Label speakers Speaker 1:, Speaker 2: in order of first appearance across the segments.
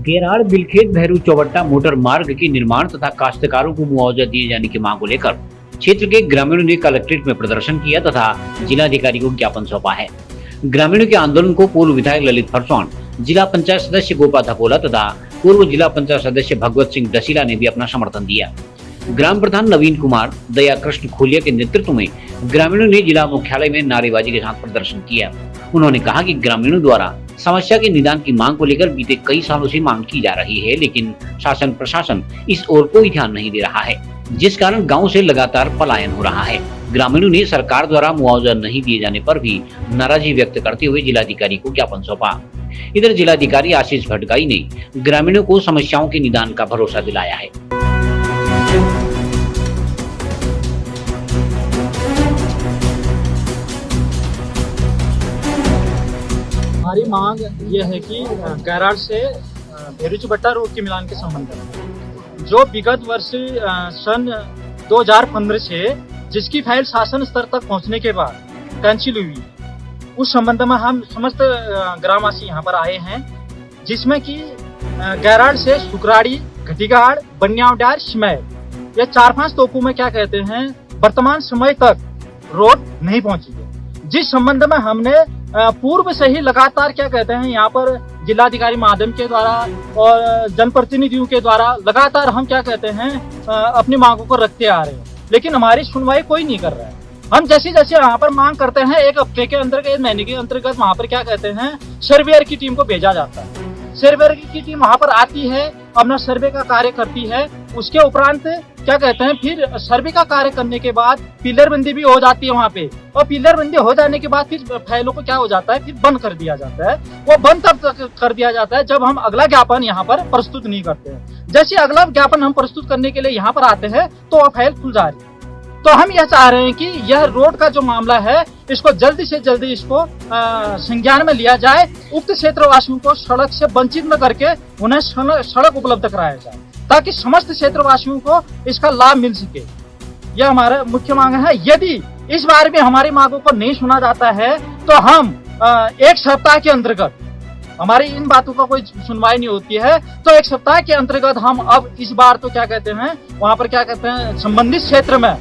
Speaker 1: गेराड़ Bilkhet Bhairu Chaubatta motor मार्ग के निर्माण तथा काश्तकारों को मुआवजा दिए जाने की मांग को लेकर क्षेत्र के ग्रामीणों ने कलेक्ट्रेट में प्रदर्शन किया तथा जिलाधिकारी को ज्ञापन सौंपा है। ग्रामीणों के आंदोलन को पूर्व विधायक ललित फरसौन, जिला पंचायत सदस्य गोपा धपोला तथा पूर्व जिला पंचायत सदस्य भगवत सिंह डसीला ने भी अपना समर्थन दिया। ग्राम प्रधान नवीन कुमार दया कृष्ण खोलिया के नेतृत्व में ग्रामीणों ने जिला मुख्यालय में नारेबाजी के साथ प्रदर्शन किया। उन्होंने कहा कि ग्रामीणों द्वारा समस्या के निदान की मांग को लेकर बीते कई सालों से मांग की जा रही है, लेकिन शासन प्रशासन इस ओर कोई ध्यान नहीं दे रहा है, जिस कारण गांव से लगातार पलायन हो रहा है। ग्रामीणों ने सरकार द्वारा मुआवजा नहीं दिए जाने पर भी नाराजगी व्यक्त करते हुए जिलाधिकारी को ज्ञापन सौंपा। इधर जिलाधिकारी आशीष भटगाई ने ग्रामीणों को समस्याओं के निदान का भरोसा दिलाया है।
Speaker 2: हमारी मांग यह है कि गेराड़ से भैरू चौबट्टा रोड के मिलान के संबंध में जो विगत वर्ष सन 2015 से जिसकी फाइल शासन स्तर तक पहुंचने के बाद कैंसिल हुई, उस संबंध में हम समस्त ग्रामवासी यहाँ पर आए हैं, जिसमें कि गेराड़ से सुकराड़ी, घटीगाड़, बनियावडार, सिमैल, ये 4-5 तोपों में क्या कहते हैं वर्तमान समय तक रोड नहीं पहुंची है, जिस संबंध में हमने पूर्व से ही लगातार क्या कहते हैं यहाँ पर जिलाधिकारी माध्यम के द्वारा और जनप्रतिनिधियों के द्वारा लगातार हम क्या कहते हैं अपनी मांगों को रखते आ रहे हैं, लेकिन हमारी सुनवाई कोई नहीं कर रहा है। हम जैसे जैसे यहाँ पर मांग करते हैं, एक हफ्ते के अंतर्गत, एक महीने के अंतर्गत वहाँ पर क्या कहते हैं सर्वेयर की टीम को भेजा जाता है। सर्वेयर की टीम वहाँ पर आती है, अपना सर्वे का कार्य करती है। उसके उपरांत क्या कहते हैं फिर सर्वे का कार्य करने के बाद पिलर बंदी भी हो जाती है वहाँ पे, और पिलर बंदी हो जाने के बाद फिर फाइलों को क्या हो जाता है फिर बंद कर दिया जाता है। वो बंद तब कर दिया जाता है जब हम अगला ज्ञापन यहाँ पर प्रस्तुत नहीं करते हैं। जैसे अगला ज्ञापन हम प्रस्तुत करने के लिए यहाँ पर आते हैं तो वह फाइल खुल जा रही है। तो हम यह चाह रहे हैं कि यह रोड का जो मामला है इसको जल्दी से जल्दी इसको संज्ञान में लिया जाए। उक्त क्षेत्रवासियों को सड़क से वंचित न करके उन्हें सड़क उपलब्ध कराया जाए, ताकि समस्त क्षेत्रवासियों को इसका लाभ मिल सके। यह हमारा मुख्य मांग है। यदि इस बार भी हमारी मांगों को नहीं सुना जाता है तो हम 1 सप्ताह के अंतर्गत, हमारी इन बातों का कोई सुनवाई नहीं होती है तो 1 सप्ताह के अंतर्गत हम अब इस बार तो क्या कहते हैं वहाँ पर क्या कहते हैं संबंधित क्षेत्र में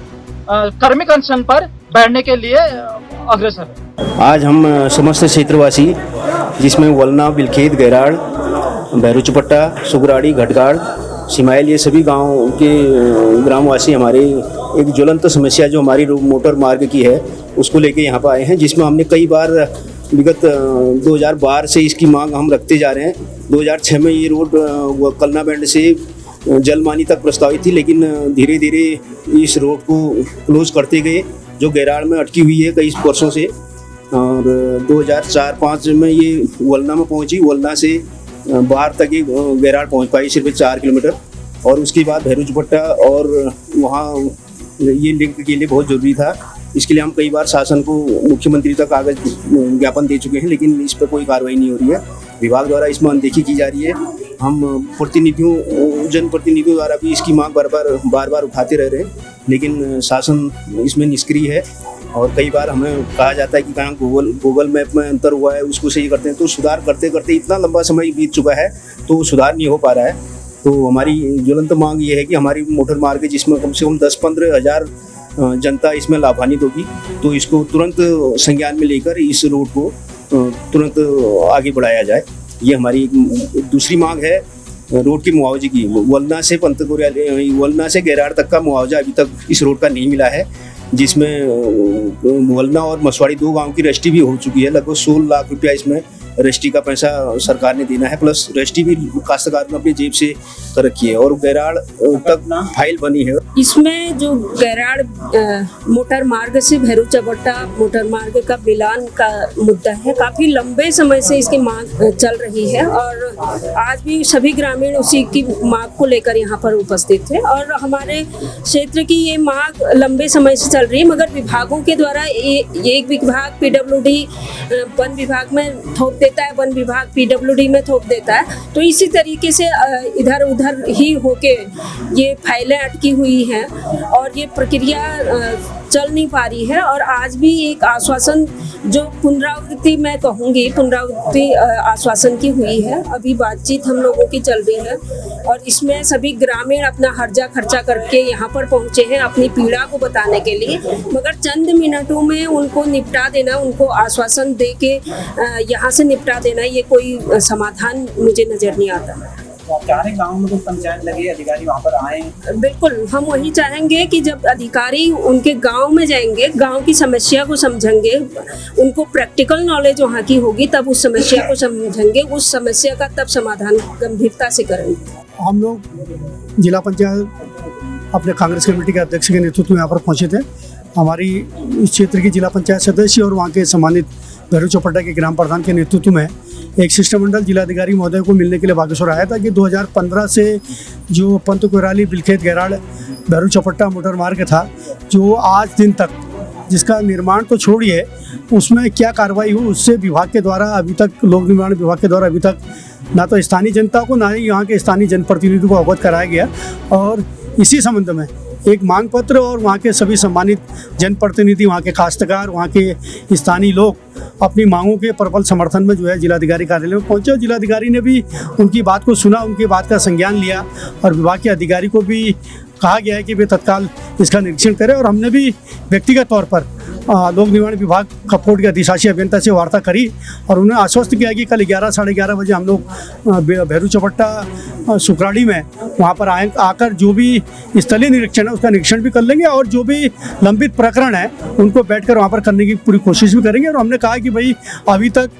Speaker 2: कर्मिक अनशन पर बैठने के लिए अग्रसर है।
Speaker 3: आज हम समस्त क्षेत्रवासी, जिसमें वलना, बिलखेत, गेराड़, भैरू चौबट्टा, सुकराड़ी, घटगाड़, सिमैल, ये सभी गांव के ग्रामवासी हमारे एक ज्वलंत समस्या जो हमारी मोटर मार्ग की है उसको लेके यहाँ पर आए हैं, जिसमें हमने कई बार विगत 2012 से इसकी मांग हम रखते जा रहे हैं। 2006 में ये रोड कलना बैंड से जलमानी तक प्रस्तावित थी, लेकिन धीरे धीरे इस रोड को क्लोज करते गए, जो गेराड़ में अटकी हुई है कई वर्षों से। और 2004-05 में ये वलना में पहुंची। वलना से बाहर तक ही गेराड़ पहुंच पाई, सिर्फ 4 किलोमीटर, और उसके बाद भैरू चौबट्टा, और वहाँ ये लिंक के लिए बहुत ज़रूरी था। इसके लिए हम कई बार शासन को, मुख्यमंत्री तक कागज ज्ञापन दे चुके हैं, लेकिन इस पर कोई कार्रवाई नहीं हो रही है। विभाग द्वारा इसमें अनदेखी की जा रही है। हम जनप्रतिनिधियों द्वारा भी इसकी मांग बार बार उठाते रह रहे हैं, लेकिन शासन इसमें निष्क्रिय है। और कई बार हमें कहा जाता है कि कहाँ गूगल मैप में अंतर हुआ है, उसको सही करते हैं, तो सुधार करते करते इतना लंबा समय बीत चुका है तो सुधार नहीं हो पा रहा है। तो हमारी ज्वलंत मांग ये है कि हमारी मोटर मार्ग है, जिसमें कम से कम 10-15 हज़ार जनता इसमें लाभान्वित होगी, तो इसको तुरंत संज्ञान में लेकर इस रोड को तुरंत आगे बढ़ाया जाए। ये हमारी दूसरी मांग है रोड की मुआवजे की। वलना से वलना से गेराड़ तक का मुआवजा अभी तक इस रोड का नहीं मिला है, जिसमें वलना और मसवाड़ी 2 गांव की रजिस्ट्री भी हो चुकी है। लगभग 16 लाख रुपया इसमें रजिस्ट्री का पैसा सरकार ने देना है, प्लस रजिस्ट्री भी काश्तकार ने अपनी जेब से कर रखी है, और गेराड़ तक फाइल बनी है।
Speaker 4: इसमें जो गेराड़ मोटर मार्ग से भैरू चौबट्टा मोटर मार्ग का मिलान का मुद्दा है, काफी लंबे समय से इसकी मांग चल रही है, और आज भी सभी ग्रामीण उसी की मांग को लेकर यहाँ पर उपस्थित थे। और हमारे क्षेत्र की ये मांग लंबे समय से चल रही है, मगर विभागों के द्वारा एक विभाग PWD वन विभाग में थोप देता है, वन विभाग PWD में थोप देता है, तो इसी तरीके से इधर उधर ही होके ये फाइलें अटकी हुई हैं, और ये प्रक्रिया चल नहीं पा रही है। और आज भी एक आश्वासन जो पुनरावृत्ति मैं कहूँगी पुनरावृत्ति आश्वासन की हुई है। अभी बातचीत हम लोगों की चल रही है और इसमें सभी ग्रामीण अपना हर्जा खर्चा करके यहाँ पर पहुँचे हैं अपनी पीड़ा को बताने के लिए, मगर चंद मिनटों में उनको निपटा देना, उनको आश्वासन दे के यहाँ से निपटा देना, ये कोई समाधान मुझे नज़र नहीं आता।
Speaker 5: तो आप चाह रहे हैं गाँव में कोई पंचायत लगे, अधिकारी वहाँ पर आए?
Speaker 4: बिल्कुल, हम वही चाहेंगे कि जब अधिकारी उनके गांव में जाएंगे, गांव की समस्या को समझेंगे, उनको प्रैक्टिकल नॉलेज वहाँ की होगी, तब उस समस्या को समझेंगे, उस समस्या का तब समाधान गंभीरता से करेंगे।
Speaker 6: हम लोग जिला पंचायत अपने कांग्रेस कमेटी के अध्यक्ष के नेतृत्व में यहाँ पर पहुँचे थे। हमारी इस क्षेत्र की जिला पंचायत सदस्य और वहाँ के सम्मानित भैरू चौपट्टा के ग्राम प्रधान के नेतृत्व में एक शिष्टमंडल जिलाधिकारी महोदय को मिलने के लिए बागेश्वर आया था कि 2015 से जो पंत कोराली बिलखेत गैराड़ भैरू चौपट्टा मोटर मार्ग था, जो आज दिन तक जिसका निर्माण तो छोड़िए उसमें क्या कार्रवाई हुई, उससे विभाग के द्वारा अभी तक, लोक निर्माण विभाग के द्वारा अभी तक ना तो स्थानीय जनता को ना ही यहाँ के स्थानीय जनप्रतिनिधियों को अवगत कराया गया। और इसी संबंध में एक मांग पत्र और वहाँ के सभी सम्मानित जनप्रतिनिधि, वहाँ के काश्तकार, वहाँ के स्थानीय लोग अपनी मांगों के प्रबल समर्थन में जो है जिलाधिकारी कार्यालय में पहुँचे और जिलाधिकारी ने भी उनकी बात को सुना, उनकी बात का संज्ञान लिया और विभाग के अधिकारी को भी कहा गया है कि वे तत्काल इसका निरीक्षण करें। और हमने भी व्यक्तिगत तौर पर लोक निर्माण विभाग कपकोट के अधिशासी अभियंता से वार्ता करी और उन्हें आश्वस्त किया कि कल 11 साढ़े 11 बजे हम लोग भैरू चौपट्टा सुकराड़ी में वहाँ पर आकर जो भी स्थलीय निरीक्षण है उसका निरीक्षण भी कर लेंगे और जो भी लंबित प्रकरण है उनको बैठकर वहाँ पर करने की पूरी कोशिश भी करेंगे। और हमने कहा कि भाई अभी तक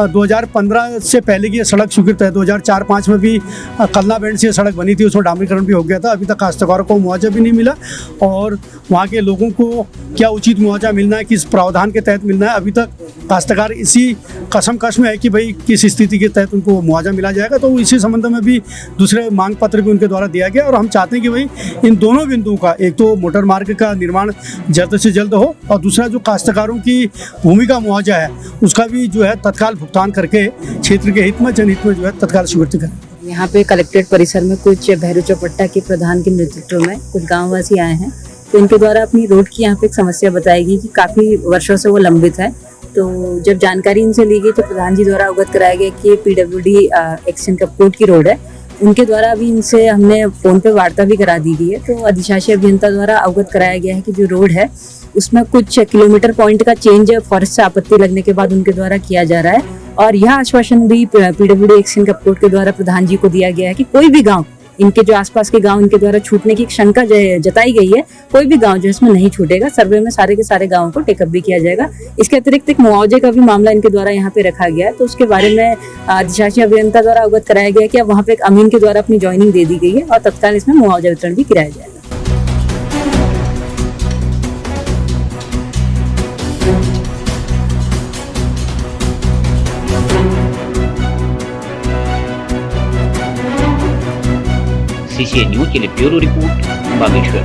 Speaker 6: 2015 से पहले की ये सड़क स्वीकृत है, 2004-05 में भी कलना बैंड से सड़क बनी थी, उसमें डामरीकरण भी हो गया था, अभी तक काश्तकारों को मुआवजा भी नहीं मिला और वहाँ के लोगों को क्या उचित मुआवजा मिलना है, किस प्रावधान के तहत मिलना है, अभी तक काश्तकार इसी कशमकश में है कि भाई किस स्थिति के तहत उनको मुआवजा मिला जाएगा। तो इसी संबंध में भी दूसरे मांग पत्र भी उनके द्वारा दिया गया और हम चाहते हैं कि भाई इन दोनों बिंदुओं का, एक तो मोटर मार्ग का निर्माण जल्द से जल्द हो और दूसरा जो काश्तकारों की भूमि का मुआवजा है उसका भी जो है तत्काल भुगतान करके क्षेत्र के हित में, जनहित में जो है तत्काल स्वीकृत करें।
Speaker 7: यहाँ पे कलेक्ट्रेट परिसर में कुछ भैरू चौपट्टा के प्रधान के नेतृत्व में कुछ गाँववासी आए हैं, तो इनके द्वारा अपनी रोड की यहाँ पे एक समस्या बताई गई कि काफ़ी वर्षों से वो लंबित है। तो जब जानकारी इनसे ली गई तो प्रधान जी द्वारा अवगत कराया गया कि ये PWD एक्सचेंज कपकोट की रोड है। उनके द्वारा अभी इनसे हमने फ़ोन पे वार्ता भी करा दी गई है। तो अधिशासी अभियंता द्वारा अवगत कराया गया है कि जो रोड है उसमें कुछ किलोमीटर पॉइंट का चेंज फॉरेस्ट से आपत्ति लगने के बाद उनके द्वारा किया जा रहा है। और यह आश्वासन भी PWD एक्सचेंज कपकोट के द्वारा प्रधान जी को दिया गया है कि कोई भी गाँव, इनके जो आसपास के गांव इनके द्वारा छूटने की शंका जताई गई है, कोई भी गांव जो इसमें नहीं छूटेगा। सर्वे में सारे के सारे गांवों को टेकअप भी किया जाएगा। इसके अतिरिक्त एक मुआवजे का भी मामला इनके द्वारा यहाँ पे रखा गया है, तो उसके बारे में अधिशासी अभियंता द्वारा अवगत कराया गया कि अब वहाँ पे एक अमीन के द्वारा अपनी ज्वाइनिंग दे दी गई है और तत्काल इसमें मुआवजा वितरण भी कराया जाएगा।
Speaker 1: CCA न्यूज के लिए ब्यूरो रिपोर्ट बागेश्वर।